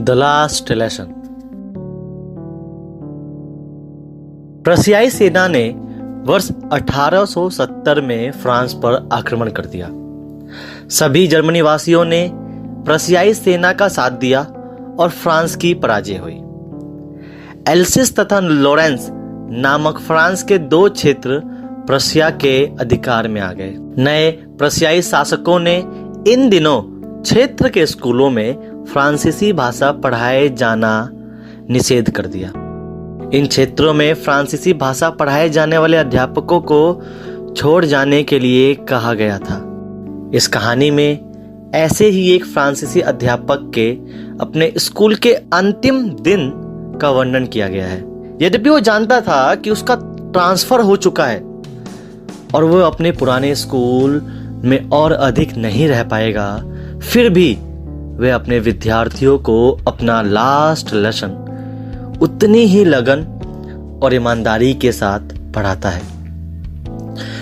The last lesson. प्रशियाई सेना ने वर्ष 1870 में फ्रांस पर आक्रमण कर दिया। सभी जर्मनी वासियों ने प्रशियाई सेना का साथ दिया और फ्रांस की पराजय हुई। एल्सिस तथा लॉरेंस नामक फ्रांस के दो क्षेत्र प्रशिया के अधिकार में आ गए। नए प्रशियाई शासकों ने इन दिनों क्षेत्र के स्कूलों में फ्रांसीसी भाषा पढ़ाए जाना निषेध कर दिया। इन क्षेत्रों में फ्रांसीसी भाषा पढ़ाए जाने वाले अध्यापकों को छोड़ जाने के लिए कहा गया था। इस कहानी में ऐसे ही एक फ्रांसीसी अध्यापक के अपने स्कूल के अंतिम दिन का वर्णन किया गया है। यद्यपि वो जानता था कि उसका ट्रांसफर हो चुका है और वो अपने पुराने स्कूल में और अधिक नहीं रह पाएगा, फिर भी वे अपने विद्यार्थियों को अपना लास्ट लेसन उतनी ही लगन और ईमानदारी के साथ पढ़ाता है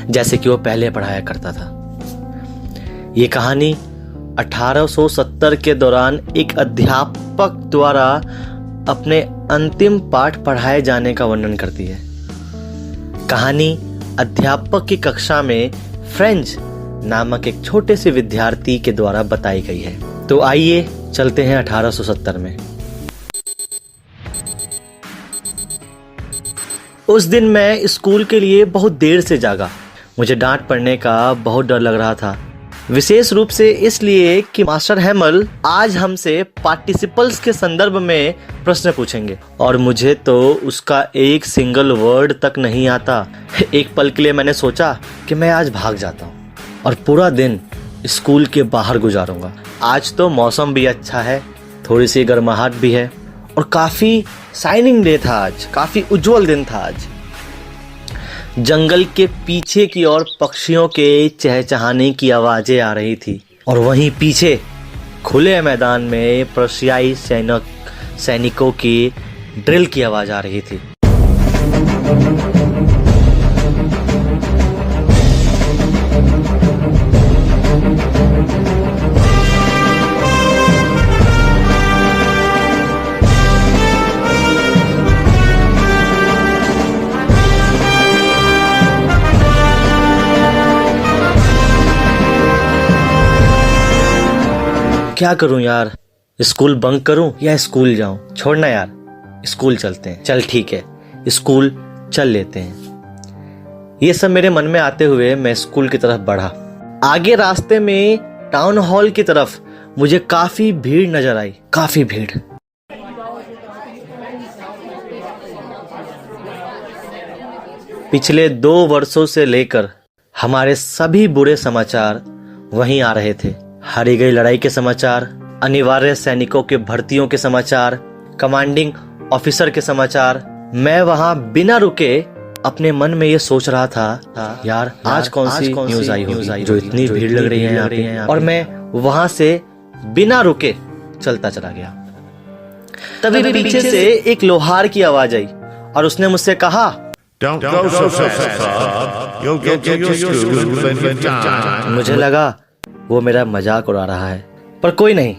जैसे कि वो पहले पढ़ाया करता था। ये कहानी 1870 के दौरान एक अध्यापक द्वारा अपने अंतिम पाठ पढ़ाए जाने का वर्णन करती है। कहानी अध्यापक की कक्षा में फ्रेंच नामक एक छोटे से विद्यार्थी के द्वारा बताई गई है। तो आइए चलते हैं 1870 में। उस दिन मैं स्कूल के लिए बहुत देर से जागा। मुझे डांट पड़ने का बहुत डर लग रहा था, विशेष रूप से इसलिए कि मास्टर हैमल आज हमसे पार्टिसिपल्स के संदर्भ में प्रश्न पूछेंगे और मुझे तो उसका एक सिंगल वर्ड तक नहीं आता। एक पल के लिए मैंने सोचा कि मैं आज भाग जाता हूँ और पूरा दिन स्कूल के बाहर गुजारूंगा। आज तो मौसम भी अच्छा है, थोड़ी सी गर्माहट भी है और काफी शाइनिंग डे था आज, काफी उज्जवल दिन था आज। जंगल के पीछे की ओर पक्षियों के चहचहाने की आवाजें आ रही थी और वहीं पीछे खुले मैदान में प्रशियाई सैनिकों की ड्रिल की आवाज आ रही थी। क्या करूं यार, स्कूल बंक करूं या स्कूल जाऊं? छोड़ना यार, स्कूल चलते हैं। चल ठीक है, स्कूल चल लेते हैं। ये सब मेरे मन में आते हुए मैं स्कूल की तरफ बढ़ा। आगे रास्ते में टाउन हॉल की तरफ मुझे काफी भीड़ नजर आई, काफी भीड़। पिछले 2 वर्षों से लेकर हमारे सभी बुरे समाचार वहीं आ रहे थे। हारी गई लड़ाई के समाचार, अनिवार्य सैनिकों के भर्तियों के समाचार, कमांडिंग ऑफिसर के समाचार। मैं वहां बिना रुके अपने मन में ये सोच रहा था यार आज कौन सी न्यूज आई होगी जो इतनी भीड़ लग रही है यहाँ पे। और मैं वहां से बिना रुके चलता चला गया। तभी पीछे से एक लोहार की आवाज आई और उसने मुझसे कहा, Don't go so fast. You'll get to your school plenty of time. मुझे लगा वो मेरा मजाक उड़ा रहा है, पर कोई नहीं।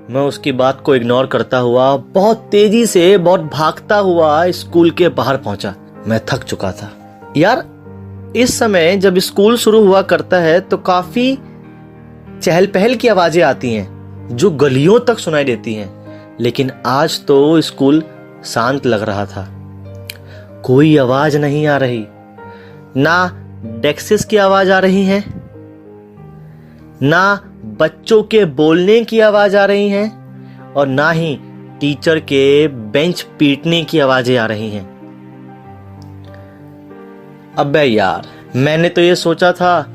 मैं उसकी बात को इग्नोर करता हुआ बहुत तेजी से, बहुत भागता हुआ स्कूल के बाहर पहुंचा। मैं थक चुका था यार। इस समय जब स्कूल शुरू हुआ करता है तो काफी चहल पहल की आवाजें आती हैं जो गलियों तक सुनाई देती हैं, लेकिन आज तो स्कूल शांत लग रहा था। कोई आवाज नहीं आ रही, ना डेस्क की आवाज आ रही है, ना बच्चों के बोलने की आवाज आ रही है और ना ही टीचर के बेंच पीटने की आवाजें आ रही हैं। अबे यार, मैंने तो ये सोचा था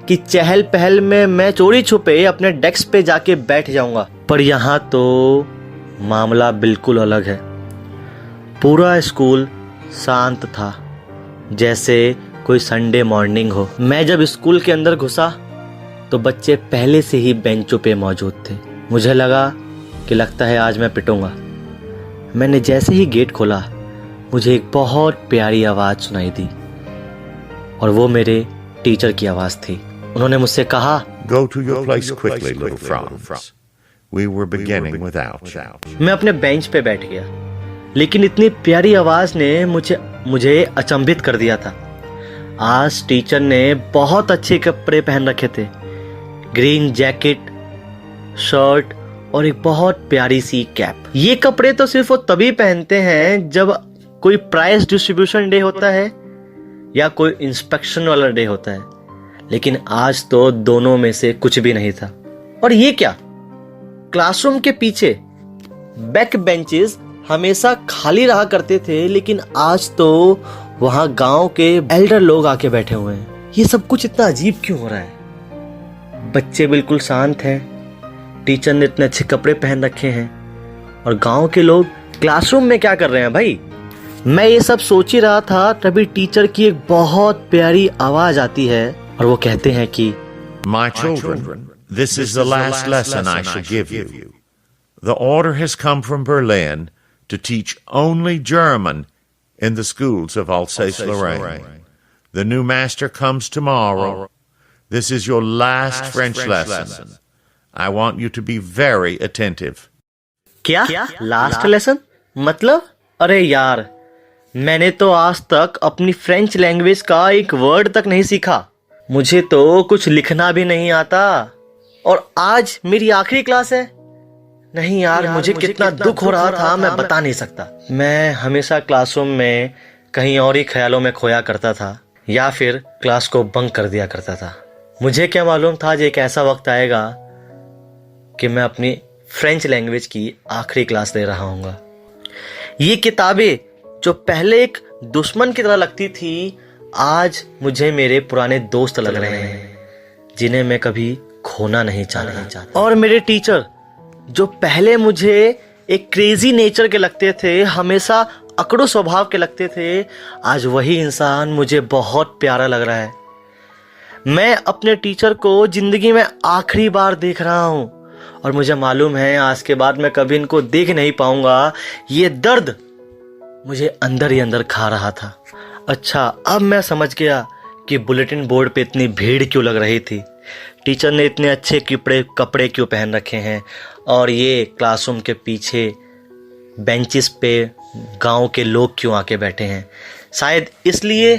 कि चहल पहल में मैं चोरी छुपे अपने डेस्क पे जाके बैठ जाऊंगा, पर यहां तो मामला बिल्कुल अलग है। पूरा स्कूल शांत था, जैसे कोई संडे मॉर्निंग हो। मैं जब स्कूल के अंदर घुसा तो बच्चे पहले से ही बेंचों पे मौजूद थे। मुझे लगा कि लगता है आज मैं पिटूंगा। मैंने जैसे ही गेट खोला, मुझे एक बहुत प्यारी आवाज सुनाई दी और वो मेरे टीचर की आवाज थी। उन्होंने मुझसे कहा, Go to your place quickly, little Franz. We were beginning without you. मैं अपने बेंच पे बैठ गया, लेकिन इतनी प्यारी आवाज ने मुझे अचंभित कर दिया था। आज टीचर ने बहुत अच्छे कपड़े पहन रखे थे, ग्रीन जैकेट, शर्ट और एक बहुत प्यारी सी कैप। ये कपड़े तो सिर्फ वो तभी पहनते हैं जब कोई प्राइज डिस्ट्रीब्यूशन डे होता है या कोई इंस्पेक्शन वाला डे होता है, लेकिन आज तो दोनों में से कुछ भी नहीं था। और ये क्या, क्लासरूम के पीछे बैक बेंचेस हमेशा खाली रहा करते थे, लेकिन आज तो वहां गांव के एल्डर लोग आके बैठे हुए हैं। ये सब कुछ इतना अजीब क्यों हो रहा है? बच्चे बिल्कुल शांत हैं, टीचर ने इतने अच्छे कपड़े पहन रखे हैं, और गांव के लोग क्लासरूम में क्या कर रहे हैं भाई? मैं ये सब सोच ही रहा था, तभी टीचर की एक बहुत प्यारी आवाज आती है और वो कहते हैं कि My children, this is the last lesson I shall give you. The order has come from Berlin to teach only German in the schools of Alsace-Lorraine. The new master comes tomorrow. This is your last French lesson. I want you to be very attentive. क्या last lesson मतलब? अरे यार, मैंने तो आज तक अपनी French language का एक वर्ड तक नहीं सीखा। मुझे तो कुछ लिखना भी नहीं आता, और आज मेरी आखिरी क्लास है। नहीं यार, मुझे कितना दुख हो रहा था मैं बता नहीं सकता। मैं हमेशा क्लासरूम में कहीं और ही ख्यालों में खोया करता था, या फिर क्लास को बंक कर दिया करता था। मुझे क्या मालूम था कि एक ऐसा वक्त आएगा कि मैं अपनी फ्रेंच लैंग्वेज की आखिरी क्लास ले रहा हूँगा। ये किताबें जो पहले एक दुश्मन की तरह लगती थी, आज मुझे मेरे पुराने दोस्त लग रहे हैं, जिन्हें मैं कभी खोना नहीं चाहता। और मेरे टीचर जो पहले मुझे एक क्रेजी नेचर के लगते थे, हमेशा अकड़ू स्वभाव के लगते थे, आज वही इंसान मुझे बहुत प्यारा लग रहा है। मैं अपने टीचर को जिंदगी में आखिरी बार देख रहा हूं, और मुझे मालूम है आज के बाद मैं कभी इनको देख नहीं पाऊंगा। ये दर्द मुझे अंदर ही अंदर खा रहा था। अच्छा, अब मैं समझ गया कि बुलेटिन बोर्ड पे इतनी भीड़ क्यों लग रही थी, टीचर ने इतने अच्छे कपड़े क्यों पहन रखे हैं, और ये क्लासरूम के पीछे बेंचेस पे गांव के लोग क्यों आके बैठे हैं। शायद इसलिए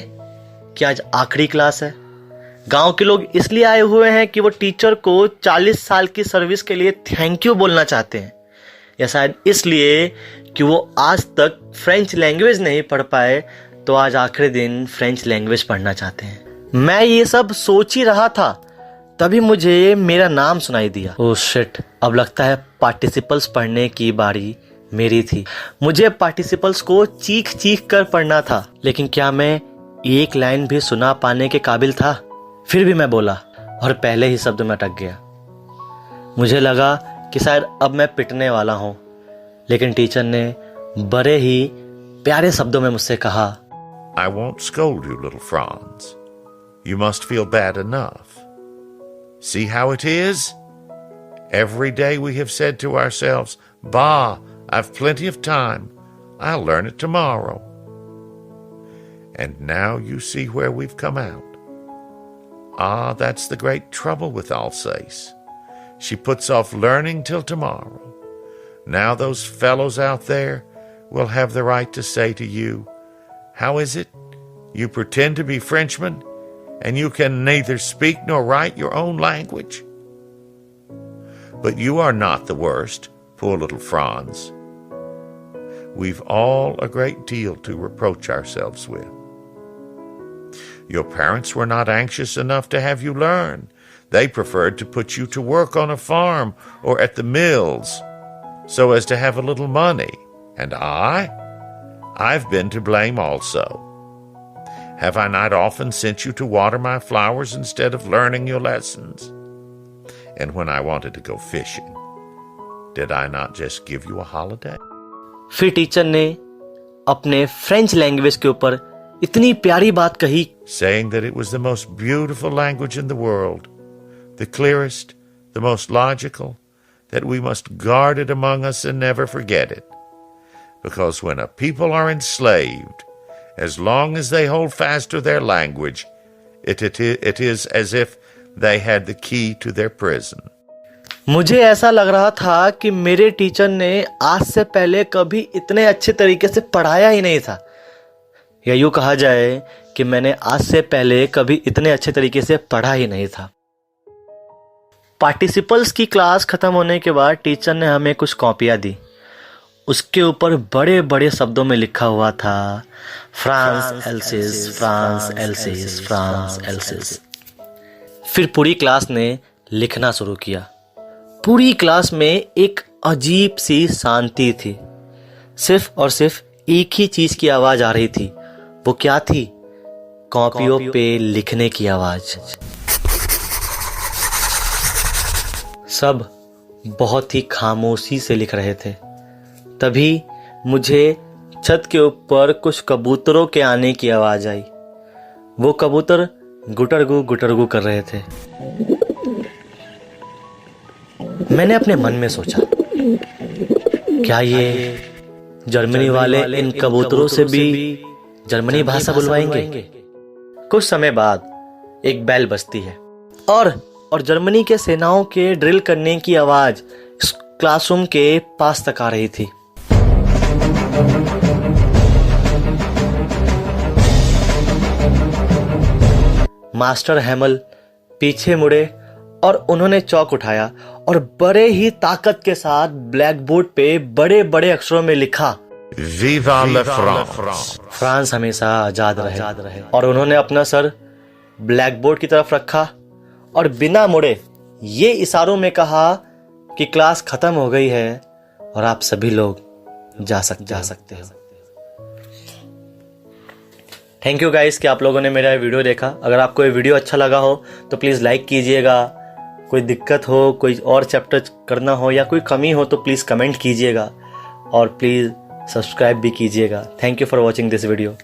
कि आज आखिरी क्लास है। गांव के लोग इसलिए आए हुए हैं कि वो टीचर को 40 साल की सर्विस के लिए थैंक यू बोलना चाहते हैं, या शायद इसलिए कि वो आज तक फ्रेंच लैंग्वेज नहीं पढ़ पाए, तो आज आखिरी दिन फ्रेंच लैंग्वेज पढ़ना चाहते हैं। मैं ये सब सोच ही रहा था, तभी मुझे मेरा नाम सुनाई दिया। ओह शिट, अब लगता है पार्टिसिपल्स पढ़ने की बारी मेरी थी। मुझे पार्टिसिपल्स को चीख चीख कर पढ़ना था, लेकिन क्या मैं एक लाइन भी सुना पाने के काबिल था? फिर भी मैं बोला, और पहले ही शब्द में अटक गया। मुझे लगा कि शायद अब मैं पिटने वाला हूं, लेकिन टीचर ने बड़े ही प्यारे शब्दों में मुझसे कहा, I won't scold you, little Franz. You must feel bad enough. See how it is? Every day we have said to ourselves, Bah, I've plenty of time. I'll learn it tomorrow. And now you see where we've come out. Ah, that's the great trouble with Alsace. She puts off learning till tomorrow. Now those fellows out there will have the right to say to you, how is it? You pretend to be Frenchmen, and you can neither speak nor write your own language? But you are not the worst, poor little Franz. We've all a great deal to reproach ourselves with. Your parents were not anxious enough to have you learn. They preferred to put you to work on a farm or at the mills so as to have a little money. And I've been to blame also. Have I not often sent you to water my flowers instead of learning your lessons? And when I wanted to go fishing, did I not just give you a holiday? फिर teacher ने अपने French language के ऊपर इतनी प्यारी बात कही, saying that it was the most beautiful language in the world, the clearest, the most logical, that we must guard it among us and never forget it. Because when a people are enslaved, as long as they hold fast to their language, it is as if they had the key to their prison. मुझे ऐसा लग रहा था कि मेरे teacher ने आज से पहले कभी इतने अच्छे तरीके से पढ़ाया ही नहीं था, या यूँ कहा जाए कि मैंने आज से पहले कभी इतने अच्छे तरीके से पढ़ा ही नहीं था। पार्टिसिपल्स की क्लास ख़त्म होने के बाद टीचर ने हमें कुछ कॉपियाँ दी। उसके ऊपर बड़े बड़े शब्दों में लिखा हुआ था France else's, France else's, France else's. फिर पूरी क्लास ने लिखना शुरू किया। पूरी क्लास में एक अजीब सी शांति थी। सिर्फ और सिर्फ एक ही चीज़ की आवाज़ आ रही थी। वो क्या थी? कॉपियों पे लिखने की आवाज़। सब बहुत ही खामोशी से लिख रहे थे। तभी मुझे छत के ऊपर कुछ कबूतरों के आने की आवाज़ आई। वो कबूतर गुटरगू कर रहे थे। मैंने अपने मन में सोचा, क्या ये जर्मनी वाले इन कबूतरों से भी जर्मनी भाषा बुलवाएंगे? कुछ समय बाद एक बेल बजती है और जर्मनी के सेनाओं के ड्रिल करने की आवाज इस क्लासरूम के पास तक आ रही थी। मास्टर हैमल पीछे मुड़े और उन्होंने चौक उठाया और बड़े ही ताकत के साथ ब्लैक बोर्ड पे बड़े बड़े अक्षरों में लिखा, विवा ला फ्रांस। फ्रांस हमेशा आजाद रहे। और उन्होंने अपना सर ब्लैक बोर्ड की तरफ रखा और बिना मुड़े ये इशारों में कहा कि क्लास खत्म हो गई है और आप सभी लोग जा सकते हो। थैंक यू गाइस कि आप लोगों ने मेरा वीडियो देखा। अगर आपको ये वीडियो अच्छा लगा हो तो प्लीज़ लाइक कीजिएगा। कोई दिक्कत हो, कोई और चैप्टर करना हो या कोई कमी हो तो प्लीज़ कमेंट कीजिएगा और प्लीज़ सब्सक्राइब भी कीजिएगा। Thank you for watching this video.